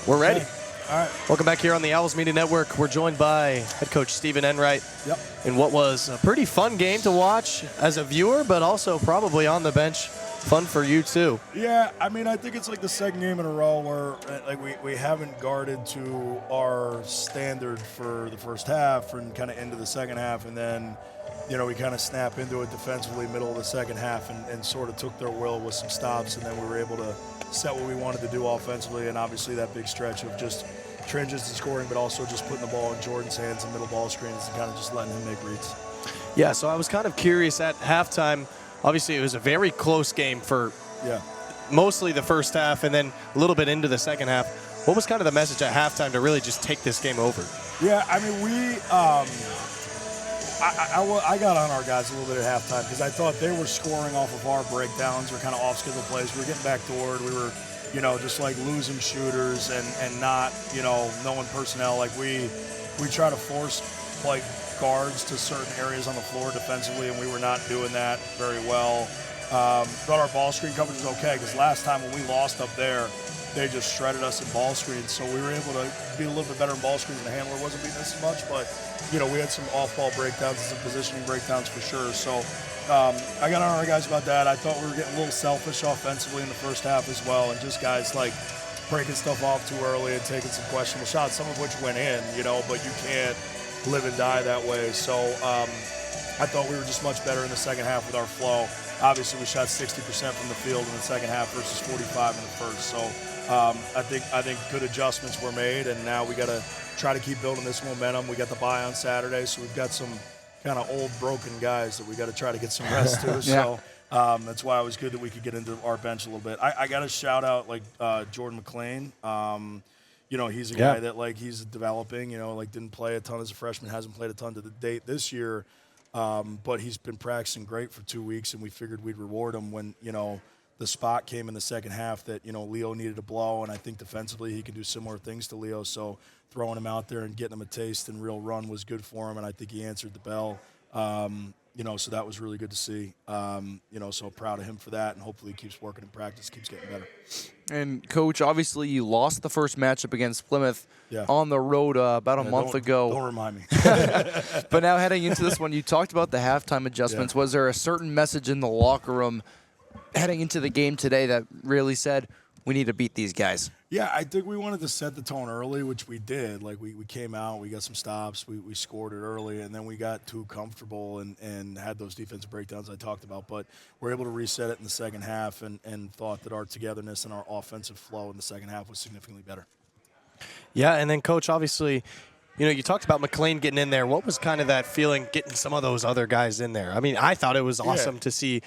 We're ready. Okay. All right. Welcome back here on the Owls Media Network. We're joined by head coach Stephen Enright. Yep. In what was a pretty fun game to watch as a viewer, but also probably on the bench. Fun for you too. Yeah, I mean, I think it's like the second game in a row where like we haven't guarded to our standard for the first half and kind of into the second half, and then we kind of snap into it defensively middle of the second half and sort of took their will with some stops, and then we were able to set what we wanted to do offensively, and obviously that big stretch of just transition scoring, but also just putting the ball in Jordan's hands and middle ball screens and kind of just letting him make reads. Yeah, so I was kind of curious at halftime. Obviously, it was a very close game for mostly the first half and then a little bit into the second half. What was kind of the message at halftime to really just take this game over? Yeah, I mean, I got on our guys a little bit at halftime because I thought they were scoring off of our breakdowns or kind of off-schedule plays. We were getting backdoored. We were, just like losing shooters and not, knowing personnel. Like we try to force like guards to certain areas on the floor defensively, and we were not doing that very well. Thought our ball screen coverage was okay because last time when we lost up there, they just shredded us in ball screens. So we were able to be a little bit better in ball screens, and the handler wasn't beating us as much. But, we had some off-ball breakdowns and some positioning breakdowns for sure. So I got on our guys about that. I thought we were getting a little selfish offensively in the first half as well, and just guys like breaking stuff off too early and taking some questionable shots, some of which went in, but you can't live and die that way. So I thought we were just much better in the second half with our flow. Obviously, we shot 60% from the field in the second half versus 45 in the first. So I think good adjustments were made, and now we got to try to keep building this momentum. We got the bye on Saturday, so we've got some kind of old broken guys that we got to try to get some rest to. So that's why it was good that we could get into our bench a little bit. I got to shout out Jordan McLean. He's a guy that he's developing. Didn't play a ton as a freshman, hasn't played a ton to the date this year. But he's been practicing great for 2 weeks, and we figured we'd reward him when, the spot came in the second half that, Leo needed a blow, and I think defensively he can do similar things to Leo. So throwing him out there and getting him a taste and real run was good for him, and I think he answered the bell. So that was really good to see. So proud of him for that, and hopefully he keeps working in practice, keeps getting better. And, Coach, obviously you lost the first matchup against Plymouth on the road about a month ago. Don't remind me. But now heading into this one, you talked about the halftime adjustments. Was there a certain message in the locker room heading into the game today that really said, we need to beat these guys? Yeah, I think we wanted to set the tone early, which we did. We came out, we got some stops, we scored it early, and then we got too comfortable and had those defensive breakdowns I talked about. But we're able to reset it in the second half and thought that our togetherness and our offensive flow in the second half was significantly better. Yeah, and then, Coach, obviously, you talked about McLean getting in there. What was kind of that feeling getting some of those other guys in there? I mean, I thought it was awesome to see,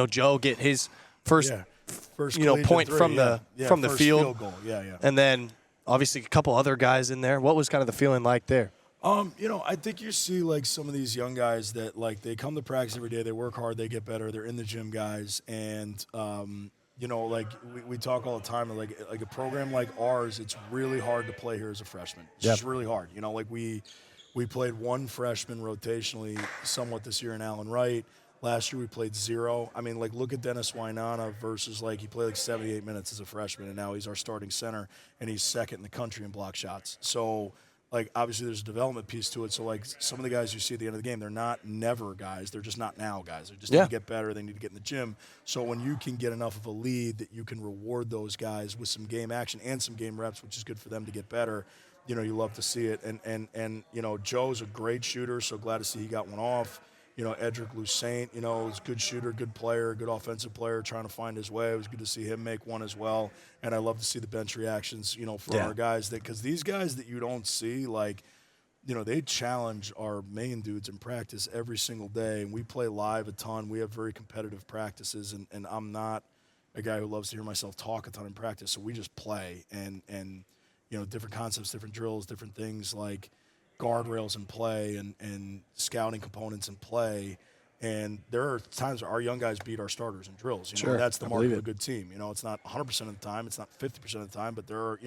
Joe get his first point from the field goal. And then obviously a couple other guys in there. What was kind of the feeling like there? I think you see some of these young guys that they come to practice every day, they work hard, they get better, they're in the gym guys, and we talk all the time, like a program like ours, it's really hard to play here as a freshman. It's just really hard. We played one freshman rotationally somewhat this year in Enright. Last year we played 0. I mean, look at Dennis Wainana versus he played 78 minutes as a freshman, and now he's our starting center, and he's second in the country in block shots. So, obviously there's a development piece to it. So, some of the guys you see at the end of the game, they're not never guys. They're just not now guys. They just need to get better. They need to get in the gym. So when you can get enough of a lead that you can reward those guys with some game action and some game reps, which is good for them to get better, you love to see it. And Joe's a great shooter, so glad to see he got one off. Edric Lussaint, is a good shooter, good player, good offensive player, trying to find his way. It was good to see him make one as well. And I love to see the bench reactions, for our guys. Because these guys that you don't see, they challenge our main dudes in practice every single day. And we play live a ton. We have very competitive practices. And I'm not a guy who loves to hear myself talk a ton in practice. So we just play. And different concepts, different drills, different things guardrails in play and scouting components in play, and there are times where our young guys beat our starters in drills. That's the mark of a good team. It's not 100% of the time, it's not 50% of the time, but there are,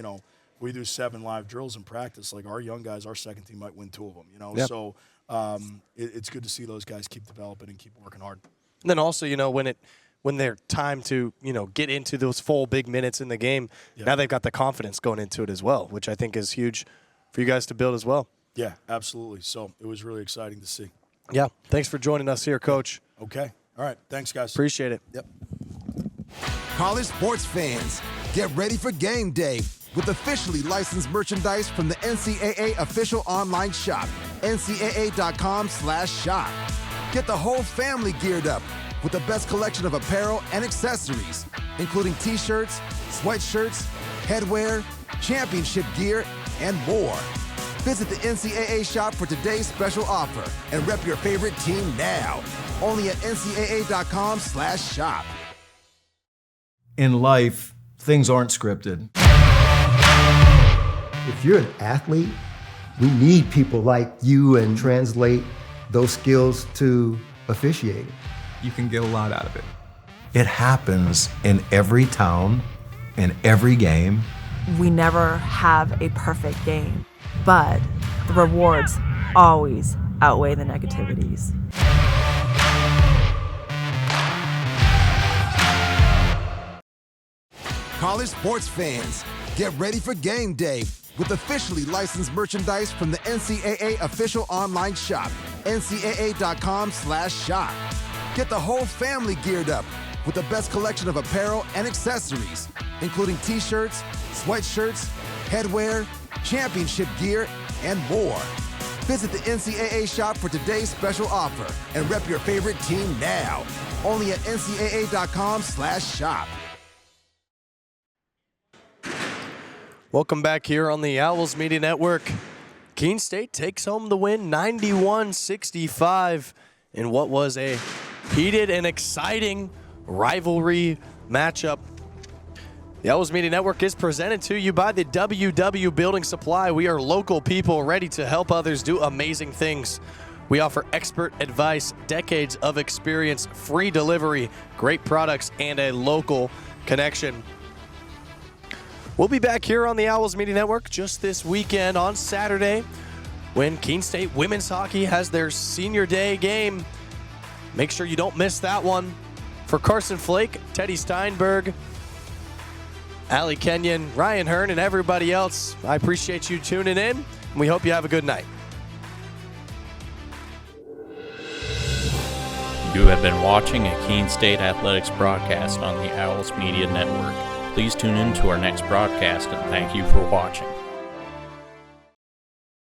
we do 7 live drills in practice. Our young guys, our second team might win 2 of them. So it's good to see those guys keep developing and keep working hard. And then also, when when they're time to, get into those full big minutes in the game, now they've got the confidence going into it as well, which I think is huge for you guys to build as well. Yeah, absolutely. So it was really exciting to see. Yeah. Thanks for joining us here, Coach. Okay. All right. Thanks, guys. Appreciate it. Yep. College sports fans, get ready for game day with officially licensed merchandise from the NCAA official online shop, ncaa.com/shop. Get the whole family geared up with the best collection of apparel and accessories, including t-shirts, sweatshirts, headwear, championship gear, and more. Visit the NCAA shop for today's special offer and rep your favorite team now. Only at ncaa.com/shop. In life, things aren't scripted. If you're an athlete, we need people like you and translate those skills to officiating. You can get a lot out of it. It happens in every town, in every game. We never have a perfect game, but the rewards always outweigh the negativities. College sports fans, get ready for game day with officially licensed merchandise from the NCAA official online shop, ncaa.com/shop. Get the whole family geared up with the best collection of apparel and accessories, including t-shirts, sweatshirts, headwear, championship gear, and more. Visit the NCAA shop for today's special offer and rep your favorite team now. Only at ncaa.com/shop. Welcome back here on the Owls Media Network. Keene State takes home the win 91-65 in what was a heated and exciting rivalry matchup. The Owls Media Network is presented to you by the WW Building Supply. We are local people ready to help others do amazing things. We offer expert advice, decades of experience, free delivery, great products, and a local connection. We'll be back here on the Owls Media Network just this weekend on Saturday when Keene State women's hockey has their senior day game. Make sure you don't miss that one. For Carson Flake, Teddy Steinberg, Allie Kenyon, Ryan Hearn, and everybody else, I appreciate you tuning in, and we hope you have a good night. You have been watching a Keene State Athletics broadcast on the Owls Media Network. Please tune in to our next broadcast, and thank you for watching.